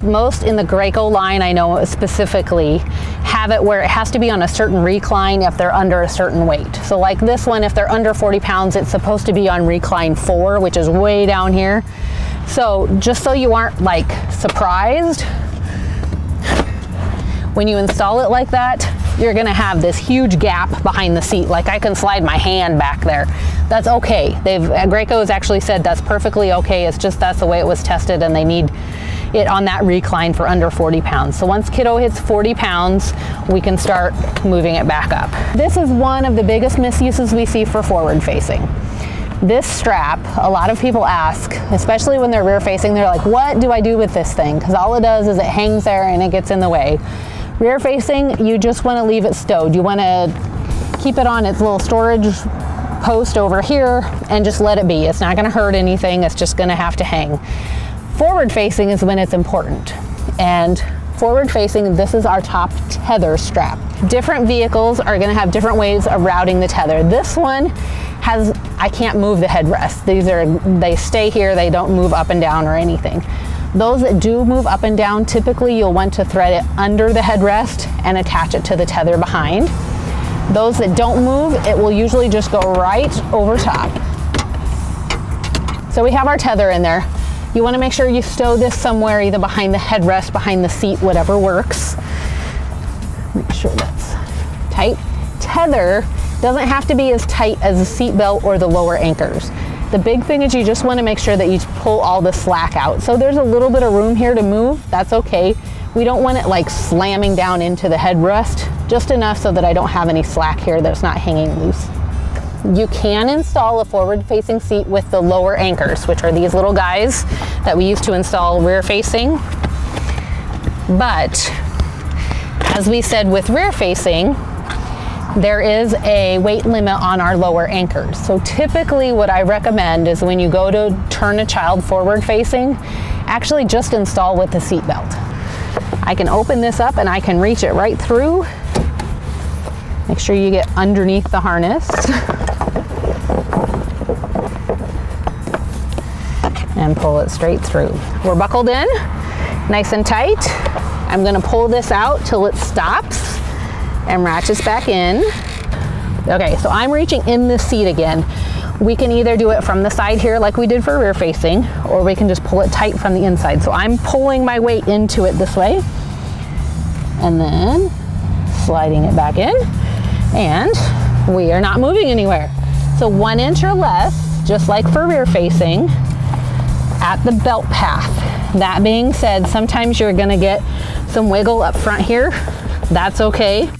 Most in the Graco line, I know specifically, have it where it has to be on a certain recline if they're under a certain weight. So like this one, if they're under 40 pounds, it's supposed to be on recline 4, which is way down here. So just so you aren't like surprised, when you install it like that, you're gonna have this huge gap behind the seat. Like I can slide my hand back there. That's okay. Graco has actually said that's perfectly okay. It's just that's the way it was tested, and they need it on that recline for under 40 pounds. So once kiddo hits 40 pounds, we can start moving it back up. This is one of the biggest misuses we see for forward facing. This strap, a lot of people ask, especially when they're rear facing, they're like, what do I do with this thing? Because all it does is it hangs there and it gets in the way. Rear facing, you just want to leave it stowed. You want to keep it on its little storage post over here and just let it be. It's not going to hurt anything. It's just going to have to hang. Forward facing is when it's important. And forward facing, this is our top tether strap. Different vehicles are going to have different ways of routing the tether. This one has, I can't move the headrest. They stay here. They don't move up and down or anything. Those that do move up and down, typically you'll want to thread it under the headrest and attach it to the tether behind. Those that don't move, it will usually just go right over top. So we have our tether in there. You want to make sure you stow this somewhere, either behind the headrest, behind the seat, whatever works. Make sure that's tight. Tether doesn't have to be as tight as the seat belt or the lower anchors. The big thing is you just want to make sure that you pull all the slack out. So there's a little bit of room here to move. That's okay. We don't want it like slamming down into the headrest, just enough so that I don't have any slack here that's not hanging loose. You can install a forward-facing seat with the lower anchors, which are these little guys that we use to install rear-facing. But as we said with rear-facing, there is a weight limit on our lower anchors. So typically what I recommend is when you go to turn a child forward-facing, actually just install with the seat belt. I can open this up and I can reach it right through. Make sure you get underneath the harness. And pull it straight through. We're buckled in, nice and tight. I'm gonna pull this out till it stops and ratchets back in. Okay, so I'm reaching in the seat again. We can either do it from the side here like we did for rear facing, or we can just pull it tight from the inside. So I'm pulling my weight into it this way, and then sliding it back in, and we are not moving anywhere. So 1 inch or less, just like for rear facing, at the belt path. That being said, sometimes you're gonna get some wiggle up front here. That's okay.